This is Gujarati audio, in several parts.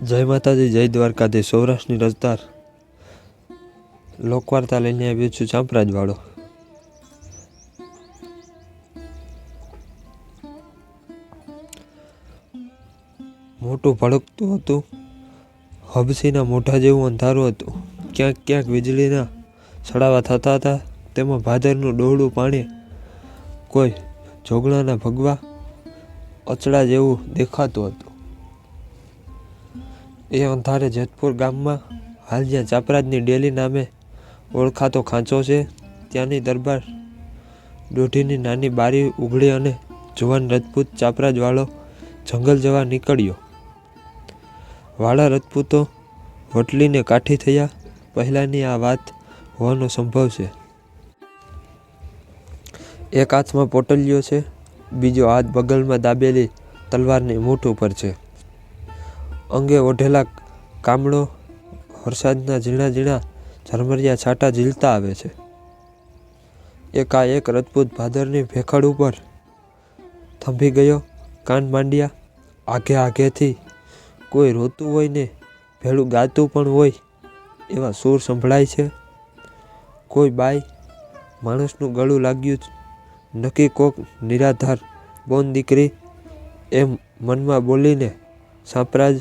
જય માતાજી, જય દ્વારકાધીશ. સૌરાષ્ટ્રની રસદાર લોકવાર્તા લઈને આવ્યો છું. ચાંપરાજવાળો. મોટું ભડકતું હતું, હબસીના મોઢા જેવું અંધારું હતું. ક્યાંક ક્યાંક વીજળીના સડાવા થતા હતા. તેમાં ભાદરનું ડોહળું પાણી કોઈ જોગણાના ભગવા અચડા જેવું દેખાતું હતું. એ અંધારે જેતપુર ગામમાં, હાલ જ્યાં ચાપરાજની ડેલી નામે ઓળખાતો ખાંચો છે, ત્યાંની દરબાર દોઢીની નાની બારી ઉઘડી અને જુવાન રજપૂત ચાપરાજવાળો જંગલ જવા નીકળ્યો. વાળા રજપૂતો વટલીને કાઠી થયા પહેલાંની આ વાત હોવાનો સંભવ છે. એક હાથમાં પોટલીઓ છે, બીજો હાથ બગલમાં દાબેલી તલવારની મૂઠ ઉપર છે. અંગે ઓઢેલા કામળો વરસાદના ઝીણા ઝીણા ઝરમરિયા છાંટા ઝીલતા આવે છે. એકાએક રજપૂત ભાદરની ભેખડ ઉપર થંભી ગયો. કાન માંડ્યા. આઘે આઘેથી કોઈ રોતું હોય ને ભેળું ગાતું પણ હોય એવા સૂર સંભળાય છે. કોઈ બાઈ માણસનું ગળું લાગ્યું, નક્કી કોક નિરાધાર બોન દીકરી, એમ મનમાં બોલીને ચાંપરાજ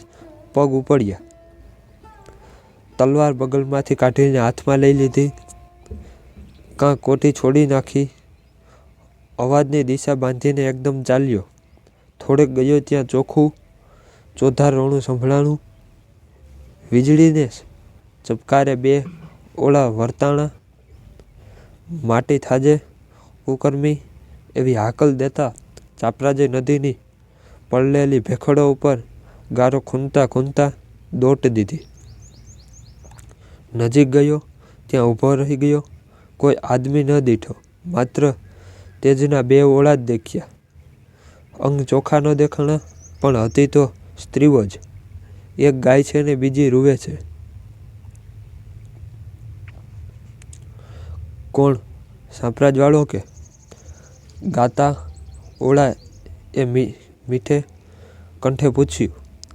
પગ ઉપડ્યા. તલવાર બગલમાંથી કાઢીને હાથમાં લઈ લીધી. કાં કોઠી છોડી નાખી. અવાજની દિશા બાંધીને એકદમ ચાલ્યો. થોડેક ગયો ત્યાં ચોખ્ખું ચોધાર રોણું સંભળાણું. વીજળીને ચપકારે બે ઓળા વર્તાણા. માટી થાજે કુકર્મી એવી હાકલ દેતા ચાપરાજે નદીની પડલેલી ભેખડો ઉપર ગારો ખૂંદતા ખૂંદતા દોટ દીધી. નજીક ગયો ત્યાં ઊભો રહી ગયો. કોઈ આદમી ન દીઠો, માત્ર તેજના બે ઓળા જ દેખ્યા. અંગ ચોખા ન દેખાણા, પણ હતી તો સ્ત્રીઓ જ. એક ગાય છે ને બીજી રૂવે છે. કોણ? ચાંપરાજવાળો કે? ગાતા ઓળા એ મીઠે કંઠે પૂછ્યું.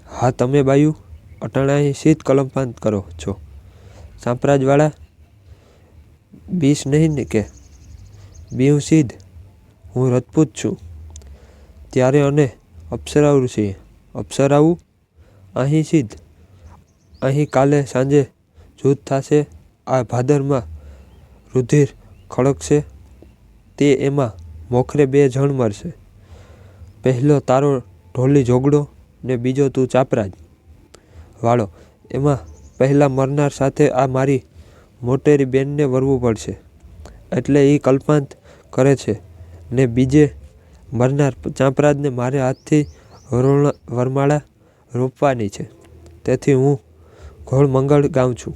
હા, તમે બાયું અટાણાએ શીત કલમપાન કરો છો? ચાંપરાજવાળા, બીસ નહીં ને કે? બીઉં સીધ, હું રજપૂત છું. ત્યારે અને અપ્સરાવું છીએ. અપ્સરાવું? અહીં સીધ. અહીં કાલે સાંજે જૂથ થશે. આ ભાદરમાં રુધિર ખળકશે તે એમાં મોખરે બે જણ મરશે. પહેલો તારો ઢોલી જોગડો ને બીજો તું ચાપરાજ વાળો. એમાં પહેલાં મરનાર સાથે આ મારી મોટેરી બેનને વરવું પડશે, એટલે એ કલ્પાંત કરે છે. ને બીજે મરનાર ચાંપરાજને મારે હાથથી વરમાળા રોપવાની છે. તેથી હું ઘોળ મંગળ ગાઉં છું.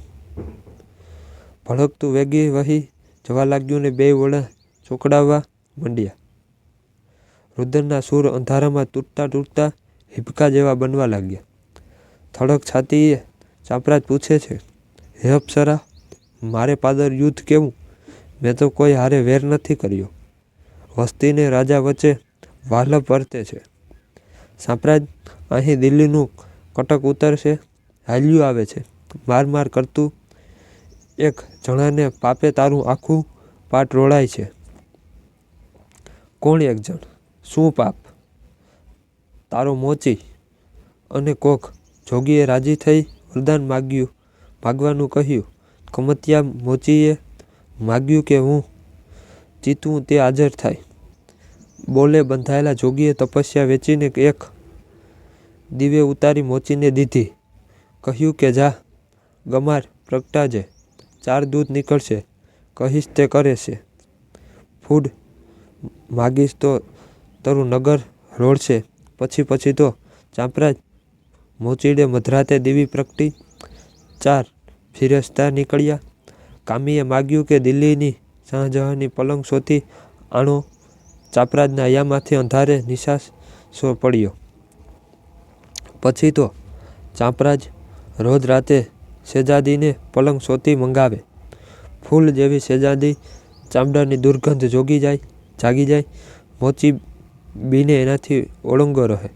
ભડકતું વેગી વહી જવા લાગ્યું ને બે ઓળા ચોકડાવવા માંડ્યા. રુદનના સૂર અંધારામાં તૂટતા તૂટતા હિબકા જેવા બનવા લાગ્યા. થડક છાતીએ ચાંપરાજ પૂછે છે, હે અપ્સરા, મારે પાદર યુદ્ધ કેવું? મેં તો કોઈ હારે વેર નથી કર્યો. વસ્તીને રાજા વચ્ચે વાલપ વર્તે છે. ચાંપરાજ, અહીં દિલ્હીનું કટક ઉતરશે, હાલ્યું આવે છે. માર માર કરતું એક જણાને પાપે તારું આખું પાટ રોળાય છે. કોણ એક જણ? શું પાપ? તારો મોચી. અને કોક જોગીએ રાજી થઈ વરદાન માગવાનું કહ્યું. કમતિયા મોચીએ માગ્યું કે હું ચીતવું તે હાજર થાય. બોલે બંધાયેલા જોગીએ તપસ્યા વેચીને એક દીવે ઉતારી મોચીને દીધી. કહ્યું કે જા ગમાર પ્રગટાજે, 4 દૂધ નીકળશે. કહીશ તે કરે છે. ફૂડ માગીશ તો તારું નગર રોળશે. પછી તો ચાંપરાજ મોચીડે મધરાતે દીવી પ્રગટી. 4 ફિરસ્તા નીકળ્યા. કામીએ માગ્યું કે દિલ્હીની શાહજહાંની પલંગ શોધી આણો. ચાપરાજના હૈયામાંથી અંધારે નિશાસો પડ્યો. પછી તો ચાંપરાજ રોજ રાતે શેજાદીને પલંગ શોધી મંગાવે. ફૂલ જેવી શેજાદી, ચામડાની દુર્ગંધ જાગી જાય. મોચી બીને એનાથી ઓળંગો રહે.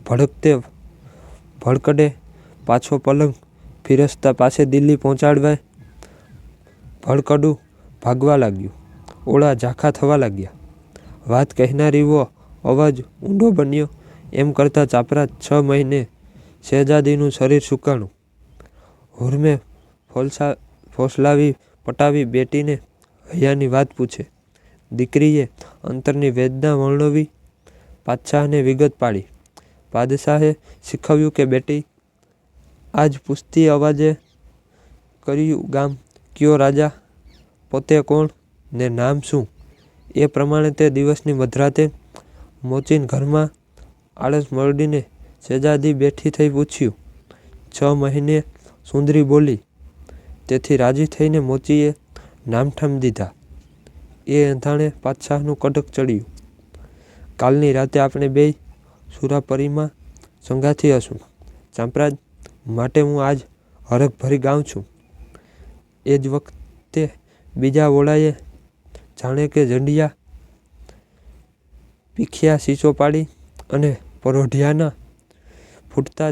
ભડકડે પાછો પલંગ ફિરસતા પાસે દિલ્હી પહોંચાડવાય ભડકડું ભાગવા લાગ્યું. ઓળા ઝાંખા થવા લાગ્યા. વાત કહેનારીવો અવાજ ઊંડો બન્યો. એમ કરતાં ચાપરા 6 મહિને શહેજાદીનું શરીર સુકાણું. હુરમે ફોસલાવી પટાવી બેટીને હૈયાની વાત પૂછે. દીકરીએ અંતરની વેદના વર્ણવી પાદશાહને વિગત પાડી. પાદશાહે શીખવ્યું કે બેટી, આજ પૂછતી અવાજે કર્યું ગામ કયો, રાજા પોતે કોણ ને નામ શું? એ પ્રમાણે તે દિવસની મધરાતે મોચીન ઘરમાં આળસ મરડીને શહેજાદી બેઠી થઈ પૂછ્યું. 6 મહિને સુંદરી બોલી. તેથી રાજી થઈને મોચીએ નામઠામ દીધા. એ એંધાણે પાદશાહનું કડક ચડ્યું. કાલની રાતે આપણે બેય સુરાપરીમાં સંગાથી હશું. ચાંપરાજ, માટે હું આજ હરખ ભરી ગાઉં છું. એ જ વખતે બીજા ઓળાએ જાણે કે જંડિયા પીખ્યા સીંચો પાડી અને પરોઢિયાના ફૂટતા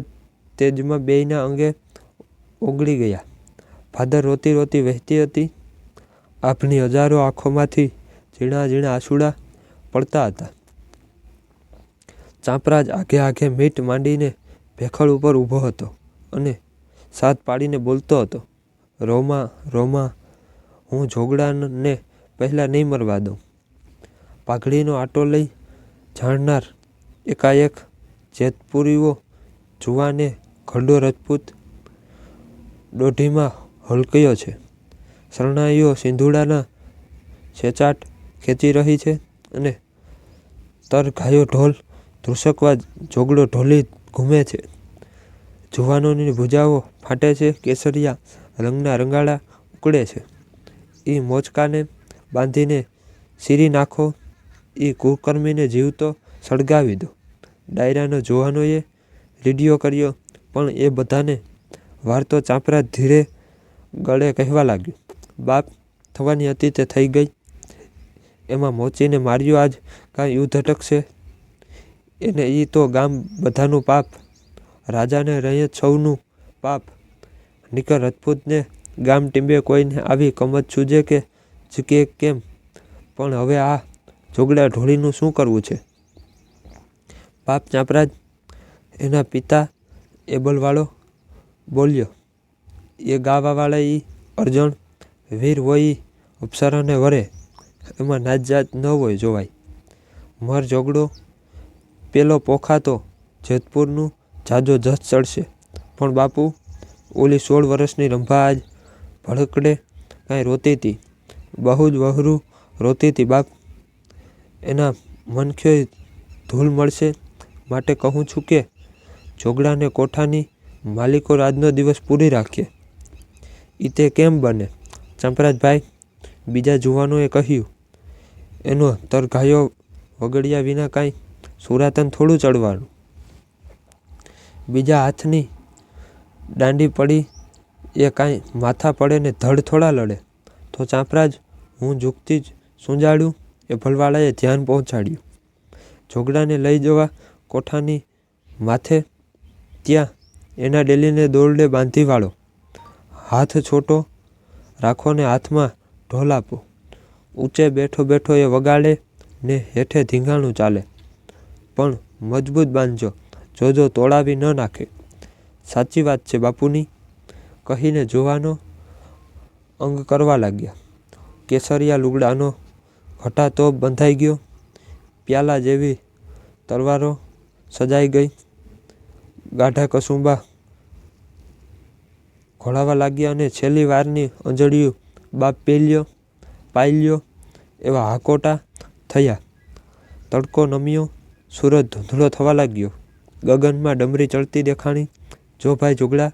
તેજમાં બેયના અંગે ઓગળી ગયા. ભાદર રોતી રોતી વહેતી હતી. આભની હજારો આંખોમાંથી ઝીણા ઝીણા આંસુડા પડતા હતા. ચાંપરાજ આઘે આઘે મીટ માંડીને ભેખડ ઉપર ઊભો હતો અને સાત પાડીને બોલતો હતો. રોમા રોમા, હું જોગડાને પહેલાં નહીં મરવા દઉં. પાઘડીનો આટો લઈ જાણનાર એકાએક જેતપુરીઓ જુવાને ઘરડો રજપૂત દોઢીમાં હલકયો છે. શરણાઈઓ સિંધુડાના છેચાટ ખેંચી રહી છે અને તરઘાયો ઢોલ ધ્રુસકવા જોગડો ઢોલી ઘૂમે છે. જુવાનોની ભૂજાઓ ફાટે છે. કેસરિયા રંગના રંગાડા ઉકળે છે. એ મોચકાને બાંધીને સીરી નાખો. એ કુકર્મીને જીવતો સળગાવી દો. ડાયરાના જુવાનોએ રીડિયો કર્યો, પણ એ બધાને વાર્તો ચાંપરા ધીરે ગળે કહેવા લાગ્યું. બાપ થવાની હતી તે થઈ ગઈ. એમાં મોચીને માર્યો આજ કાંઈ યુદ્ધ અટકશે એને? એ તો ગામ બધાનું પાપ, રાજાને રૈયત સૌનું પાપ. નીકર રજપૂતને ગામ ટીંબે કોઈને આવી કમત સૂજે કે જીકે કેમ? પણ હવે આ જોગડા ઢોળીનું શું કરવું છે? બાપ ચાંપરાજ, એના પિતા એબલવાળો બોલ્યો. એ ગાવાવાળા ઈ અરજણ વીર હોય, ઈ અપ્સરાને વરે. એમાં નાતજાત ન હોય જોવાય. મર જોગડો પેલો પોખાતો જેતપુરનું જાજો જસ ચડશે. પણ બાપુ, ઓલી 16 વર્ષની રંભા આજ ભડકડે કાંઈ રોતી હતી. બહુ જ વહરું રોતી હતી બાપ. એના મનખ્યોય ધૂળ મળશે. માટે કહું છું કે જોગડાને કોઠાની માલિકો આજનો દિવસ પૂરી રાખીએ. ઈ તે કેમ બને? ચાંપરાજભાઈ, બીજા જુવાનોએ કહ્યું. એનો તરઘાયો વગડ્યા વિના કાંઈ સુરાતન થોડું ચડવાનું. બીજા હાથની દાંડી પડી એ કાંઈ માથા પડે ને ધડ થોડા લડે. તો ચાંપરાજ, હું ઝૂકતી જ સૂંજાડું. એ ભલવાળાએ ધ્યાન પહોંચાડ્યું. જોગડાને લઈ જવા કોઠાની માથે ત્યાં એના ડેલીને દોરડે બાંધી વાળો. હાથ છોટો રાખો ને હાથમાં ઢોલ આપો. ઊંચે બેઠો બેઠો એ વગાડે ને હેઠે ધીંગાણું ચાલે. પણ મજબૂત બાંધજો, જોજો તોડાવી ન નાખે. સાચી વાત છે બાપુની, કહીને જુવાનો અંગ કરવા લાગ્યા. કેસરિયા લુગડાનો ઘટાતોપ બંધાઈ ગયો. પ્યાલા જેવી તલવારો સજાઈ ગઈ. ગાઢા કસુંબા ઘોળાવા લાગ્યા અને છેલ્લી વારની અંજળિયું બાપ પાયલ્યો એવા હાકોટા થયા. તડકો નમ્યો. સૂરજ ધૂંધળો થવા લાગ્યો. ગગનમાં ડમરી ચડતી દેખાણી. જો ભાઈ જોગડા,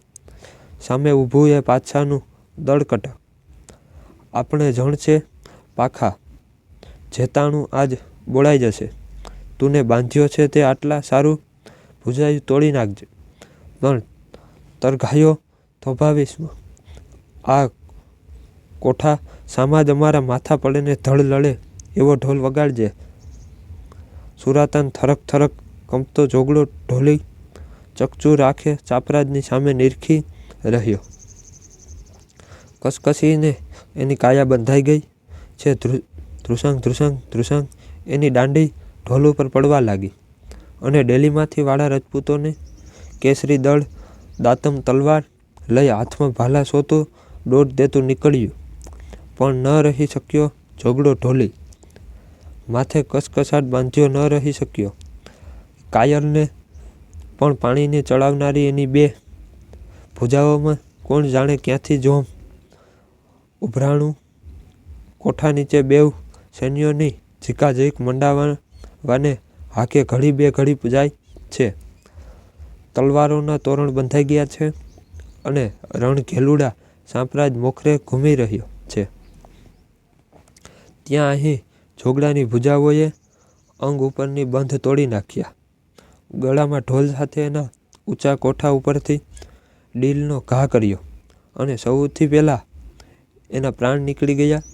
સામે ઊભું એ પાછાનું દળકટ. આપણે જણ છે પાખા. જેતાણું આજ બોળાઈ જશે. તુને બાંધ્યો છે તે આટલા સારું ભુજાયું તોડી નાખજે. પણ તરઘાયો થોભાવીશમાં આ કોઠા સામા જ અમારા માથા પડે ને ધડ લડે એવો ઢોલ વગાડજે. સુરાતન થરક થરક કંપતો જોગડો ઢોલી ચકચૂર આંખે ચાપરાજની સામે નિરખી રહ્યો. કસકસીને એની કાયા બંધાઈ ગઈ છે. ધ્રુસાંગ ધ્રુસાંગ ધ્રુસાંગ એની દાંડી ઢોલ ઉપર પડવા લાગી અને ડેલીમાંથી વાળા રજપૂતોને કેસરી દળ દાતમ તલવાર લઈ હાથમાં ભાલા સોતું દોડ દેતું નીકળ્યું. પણ ન રહી શક્યો ઝઘડો ઢોલી. માથે કસકસાટ બાંધ્યો ન રહી શક્યો. કાયરને પણ પાણીને ચડાવનારી એની બે ભુજાઓમાં કોણ જાણે ક્યાંથી જોમ ઉભરાણું. કોઠા નીચે બેવ સૈન્યોની ઝીકાઝીક મંડાવાને હાકે ઘડી બે ઘડી જાય છે. તલવારોના તોરણ બંધાઈ ગયા છે અને રણ ઘેલુડા સાંપ્રાજ મોખરે ઘૂમી રહ્યો છે. ત્યાં અહીં ઝોગડાની ભુજાઓએ અંગ ઉપરની બંધ તોડી નાખ્યા. ગળામાં ઢોલ સાથે એના ઊંચા કોઠા ઉપરથી ડીલનો ઘા કર્યો અને સૌથી પહેલાં એના પ્રાણ નીકળી ગયા.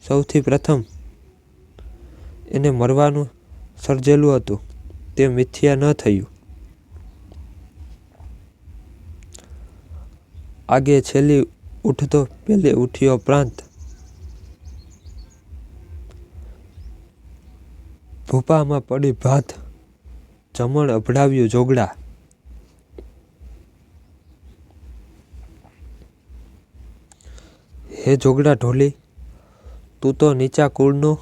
સૌથી પ્રથમ એને મરવાનું સર્જેલું હતું તે મિથ્યા ન થયું. આગે છેલ્લી ઉઠતો પેલે ઉઠ્યો પ્રાંત. ભૂપામાં પડી ભાત જમણ અભડાવ્યું ઝોગડા. હે ઝોગડા ઢોલી, તું તો નીચા કુળનો.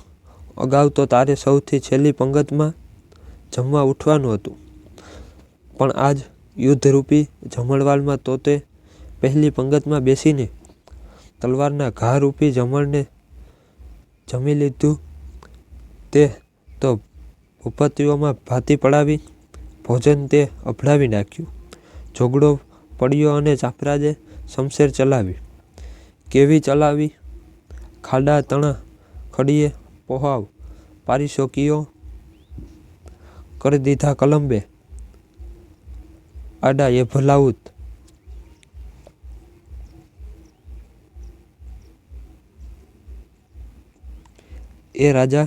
અગાઉ તો તારે સૌથી છેલ્લી પંગતમાં જમવા ઉઠવાનું હતું, પણ આજ યુદ્ધરૂપી જમણવાલમાં તો તે પહેલી પંગતમાં બેસીને તલવારના ઘારૂપી જમણને જમી લીધું. તે તો ભૂપતિઓમાં ભાતી પડાવી ભોજન તે અભડાવી નાખ્યું. ઝોગડો પડ્યો અને ચાપરાજે શમશેર ચલાવી. કેવી ચલાવી? ખાડા તણા ખડીએ પોહાવ પારીસો કિયો કરી દીધા કલંબે આડા એ ભલાઉત. એ રાજા,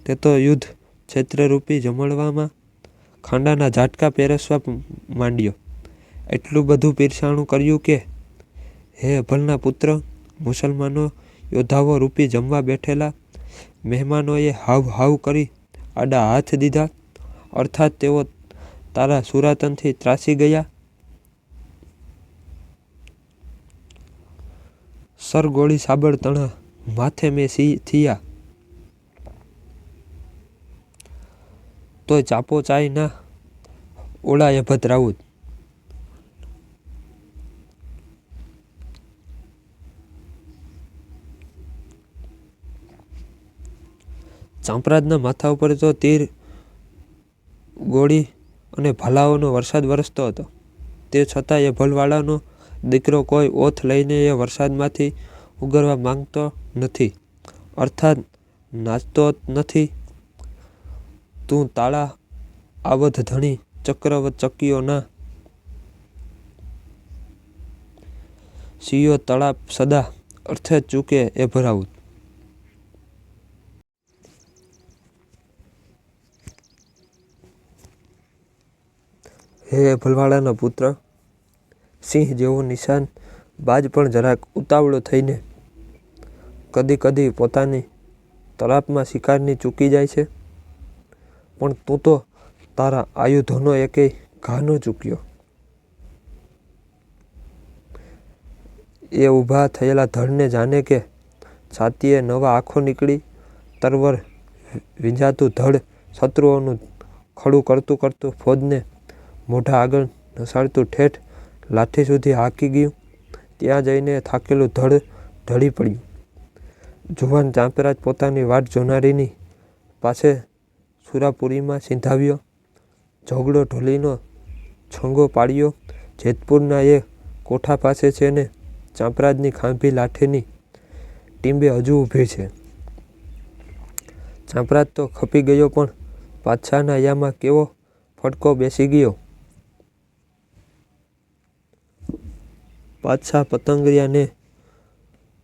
તે તો યુદ્ધ ક્ષેત્રરૂપી જમણવામાં ખાંડાના ઝાટકા પેરસવા માંડ્યો. એટલું બધું પીરસાણું કર્યું કે હે અભલના પુત્ર, મુસલમાનો યોદ્ધાઓ રૂપી જમવા બેઠેલા મહેમાનોએ હાવ હાવ કરી આડા હાથ દીધા. અર્થાત તેઓ તારા સુરાતનથી ત્રાસી ગયા. સરગોળી સાબળ તણા માથે મેં થયા, તોય ચાપો ચાય ના ઓળાય ભદ્રાઉદ. ચાંપરાજના માથા ઉપર તો તીર ગોળી અને ભાલાઓનો વરસાદ વરસતો હતો. તે છતાં એ ભલવાળાનો દીકરો કોઈ ઓથ લઈને એ વરસાદમાંથી ઉગરવા માંગતો નથી, અર્થાત નાચતો નથી. તું તાળા આવધ ધણી ચક્રવત ચક્યો ના સિયો તળાપ સદા અર્થે ચૂકે એ ભરાવું. હે ભલવાડાના પુત્ર, સિંહ જેવો નિશાન બાજ પણ જરાક ઉતાવળો થઈને કદી કદી પોતાની તરાપમાં શિકારની ચૂકી જાય છે, પણ તું તો તારા આયુધોનો એકેય ઘા ન ચૂક્યો. એ ઊભા થયેલા ધડને જાણે કે છાતીએ નવા આંખો નીકળી તરવર વિંજાતું ધડ શત્રુઓનું ખડું કરતું કરતું ફોજને મોઢા આગળ નસાડતું ઠેઠ લાઠી સુધી હાંકી ગયું. ત્યાં જઈને થાકેલું ધડ ઢળી પડ્યું. જુવાન ચાંપરાજ પોતાની વાટ જોનારીની પાસે સુરાપુરીમાં સિંધાવ્યો. ઝોગડો ઢોલીનો છંગો પાડ્યો. જેતપુરના એ કોઠા પાસે છે ને ચાંપરાજની ખાંભી લાઠીની ટીંબે હજુ ઊભી છે. ચાંપરાજ તો ખપી ગયો, પણ પાછાના યામાં કેવો ફટકો બેસી ગયો. પાછા પતંગિયા ને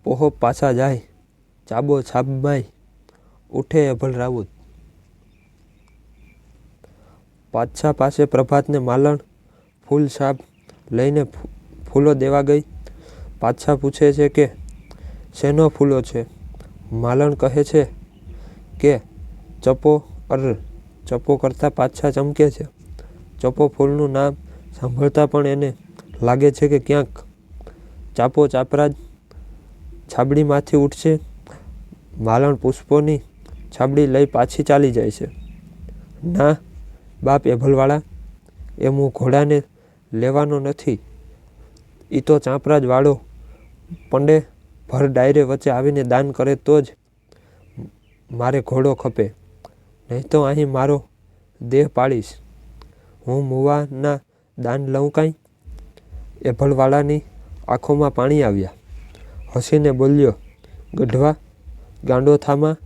પોહો પાછા જાય, ચાબો છાબમાય ઉઠે અભલ રાઉત. પાછા પાસે પ્રભાતને માલણ ફૂલ સાપ લઈને ફૂલો દેવા ગઈ. પાછા પૂછે છે કે શેનો ફૂલો છે? માલણ કહે છે કે ચપો. ચપો કરતાં પાછા ચમકે છે. ચપો ફૂલનું નામ સાંભળતા પણ એને લાગે છે કે ક્યાંક ચાપો ચાપરાજ છાબડીમાંથી ઉઠશે. માલણ પુષ્પોની છાબડી લઈ પાછી ચાલી જાય છે. ના બાપ એભલવાળા, એ હું ઘોડાને લેવાનો નથી. એ તો ચાંપરાજ વાળો પંડે ભર ડાયરે વચ્ચે આવીને દાન કરે તો જ મારે ઘોડો ખપે, નહીં તો અહીં મારો દેહ પાડીશ. હું મુવાના દાન લઉં કાંઈ? એભલવાળાની આંખોમાં પાણી આવ્યા. હસીને બોલ્યો, ગઢવા ગાંડો થામાં,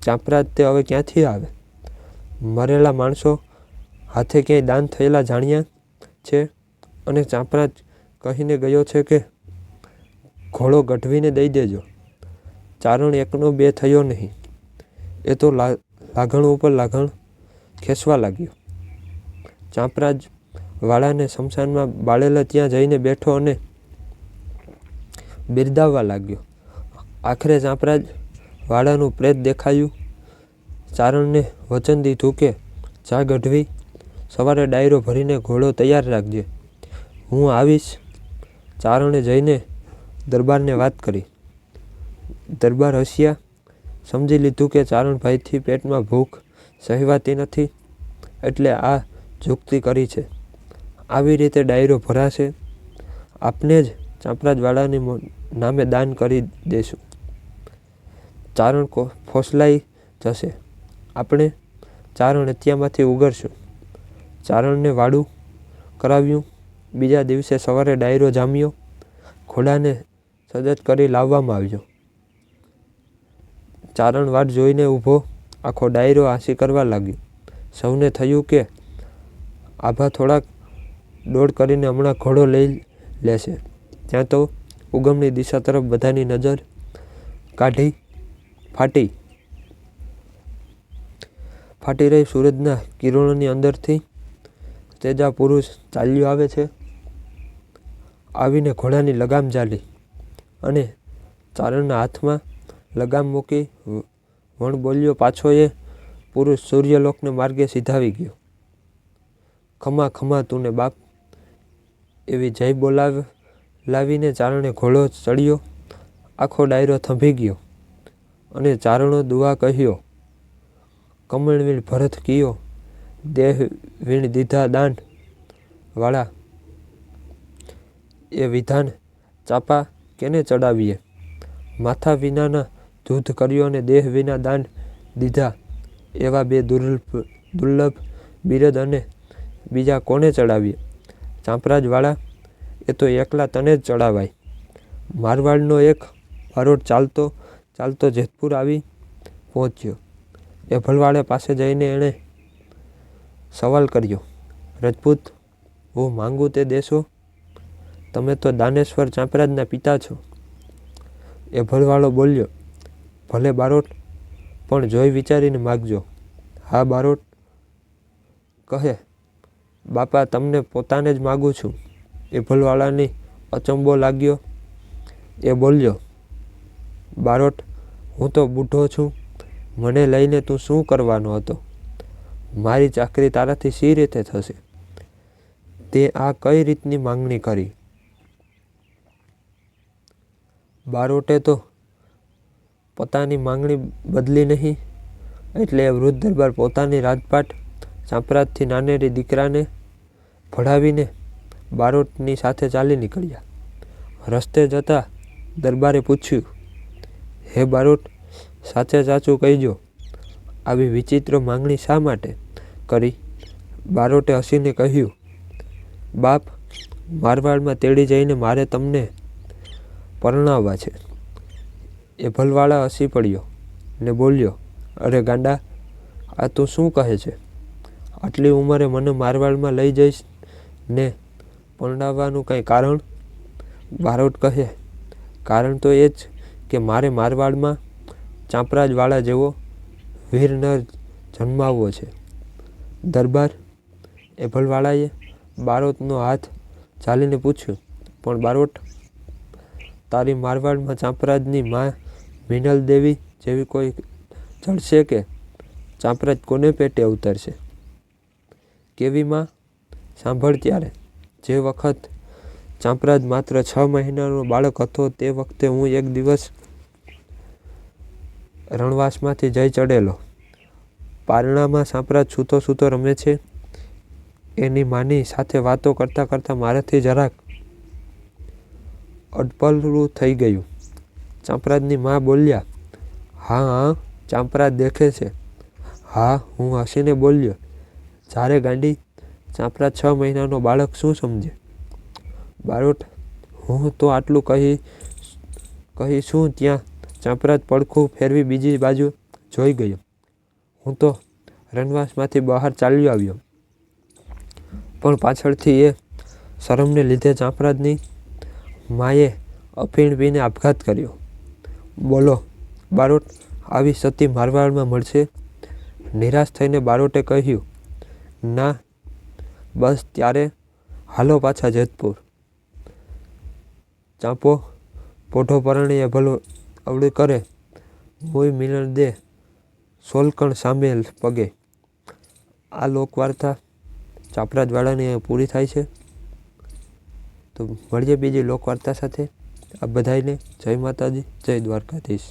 ચાંપરાજ તે હવે ક્યાંથી આવે? મરેલા માણસો હાથે ક્યાંય દાન થયેલા જાણ્યા છે? અને ચાંપરાજ કહીને ગયો છે કે ઘોડો ગઢવીને દઈ દેજો. ચારણ એકનો બે થયો નહીં. એ તો લાઘણ ઉપર લાઘણ ખેંચવા લાગ્યો. ચાંપરાજ વાળાને શમશાનમાં બાળેલા ત્યાં જઈને બેઠો અને બિરદાવવા લાગ્યો. આખરે ચાંપરાજ વાળાનું પ્રેત દેખાયું. ચારણને વચન દીધું કે જા ગઢવી, સવારે ડાયરો ભરીને ઘોડો તૈયાર રાખજે, હું આવીશ. ચારણે જઈને દરબારને વાત કરી. દરબાર હસ્યા. સમજી લીધું કે ચારણભાઈથી પેટમાં ભૂખ સહેવાતી નથી, એટલે આ જુક્તિ કરી છે. આવી રીતે ડાયરો ભરાશે. આપને જ ચાંપરાજવાળાની નામે દાન કરી દેશું. ચારણ ફોસલાઈ જશે. આપણે ચારણ હત્યામાંથી ઉગરશું. ચારણને વાડું કરાવ્યું. બીજા દિવસે સવારે ડાયરો જામ્યો. ઘોડાને સજ્જ કરી લાવવામાં આવ્યો. ચારણ વાટ જોઈને ઊભો. આખો ડાયરો હાંસી કરવા લાગ્યો. સૌને થયું કે આભા થોડાક દોડ કરીને હમણાં ઘોડો લઈ લેશે. ત્યાં તો ઉગમની દિશા તરફ બધાની નજર ફાટી રહી. સૂરજના કિરણોની અંદરથી તેજા પુરુષ ચાલ્યો આવે છે. આવીને ઘોડાની લગામ ઝાલી અને ચારણના હાથમાં લગામ મૂકી વણ બોલ્યો. પાછો એ પુરુષ સૂર્યલોકને માર્ગે સીધાવી ગયો. ખમા ખમા તુને બાપ, એવી જય લાવીને ચારણે ઘોડો ચડ્યો. આખો ડાયરો થંભી ગયો અને ચારણો દુઆ કહ્યો. કમળ વીણ ભરત કિયો, દેહ વીણ દીધા દાન વાળા. એ વિધાન ચાપા કેને ચડાવીએ? માથા વિનાના દૂધ કર્યો અને દેહ વિના દાન દીધા, એવા બે દુર્લભ બિરદ અને બીજા કોને ચડાવીએ? ચાંપરાજવાળા, એ તો એકલા તને જ ચડાવાય. મારવાડનો એક બારોટ ચાલતો જેતપુર આવી પહોંચ્યો. એભલવાળા પાસે જઈને એણે સવાલ કર્યો, રજપૂત, હું માંગુ તે દેશો? તમે તો દાનેશ્વર ચાંપરાજના પિતા છો. એભલવાળો બોલ્યો, ભલે બારોટ, પણ જોઈ વિચારીને માગજો. હા બારોટ કહે, બાપા તમને પોતાને જ માગું છું. એભલવાળાની અચંબો લાગ્યો. એ બોલ્યો, બારોટ, હું તો બુઢો છું. મને લઈને તું શું કરવાનો હતો? મારી ચાકરી તારાથી શી રીતે થશે? તે આ કઈ રીતની માંગણી કરી? બારોટે તો પોતાની માંગણી બદલી નહીં. એટલે એ વૃદ્ધ દરબાર પોતાની રાજપાટ ચાંપરાજથી નાનેરી દીકરાને ભળાવીને બારોટની સાથે ચાલી નીકળ્યા. રસ્તે જતા દરબારે પૂછ્યું, હે બારોટ, સાચે સાચું કહીજો, આવી વિચિત્ર માંગણી શા માટે કરી? બારોટે હસીને કહ્યું, બાપ, મારવાડમાં તેડી જઈને મારે તમને પરણાવવા છે. એભલવાળા હસી પડ્યો ને બોલ્યો, અરે ગાંડા, આ તું શું કહે છે? આટલી ઉંમરે મને મારવાડમાં લઈ જઈશ ને પરણાવવાનું કંઈ કારણ? બારોટ કહે, કારણ તો એ જ કે મારે મારવાડમાં ચાંપરાજવાળા જેવો વીર નર જન્માવવો છે. દરબાર, એભલવાળાએ બારોટનો હાથ ઝાલીને પૂછ્યું, પણ બારોટ, તારી મારવાડમાં ચાંપરાજની માં મિનલ દેવી જેવી કોઈ જડશે કે ચાંપરાજ કોને પેટે અવતરશે? કેવી માં? સાંભળ ત્યારે, જે વખત ચાંપરાજ માત્ર 6 મહિનાનો બાળક હતો તે વખતે હું એક દિવસ રણવાસમાંથી જઈ ચડેલો. પારણામાં ચાંપરાજ સૂતો સૂતો રમે છે. એની માની સાથે વાતો કરતાં કરતાં મારાથી જરાક અડપલું થઈ ગયું. ચાંપરાજની માં બોલ્યા, હા હા, ચાંપરાજ દેખે છે. હા, હું હસીને બોલ્યો, જારે ગાંડી, ચાંપરાજ 6 મહિનાનો બાળક શું સમજે? બારોટ, હું તો આટલું કહી શું ત્યાં ચાંપરાજ પડખું ફેરવી બીજી બાજુ જોઈ ગયો. હું તો રનવાસમાંથી બહાર ચાલ્યો આવ્યો, પણ પાછળથી એ શરમને લીધે ચાંપરાજની માએ અફીણ પીને આપઘાત કર્યો. બોલો બારોટ, આવી સતી મારવાડમાં મળશે? નિરાશ થઈને બારોટે કહ્યું, ના. બસ ત્યારે હાલો પાછા જેતપુર. ચાંપો પોઢો પરણીએ ભલો અવળી કરે, મુય મિનળ દે સોલકણ સામે પગે. આ લોકવાર્તા ચાંપરાજવાળાની પૂરી થાય છે. તો મળીએ બીજી લોકવાર્તા સાથે. આ બધાને જય માતાજી, જય દ્વારકાધીશ.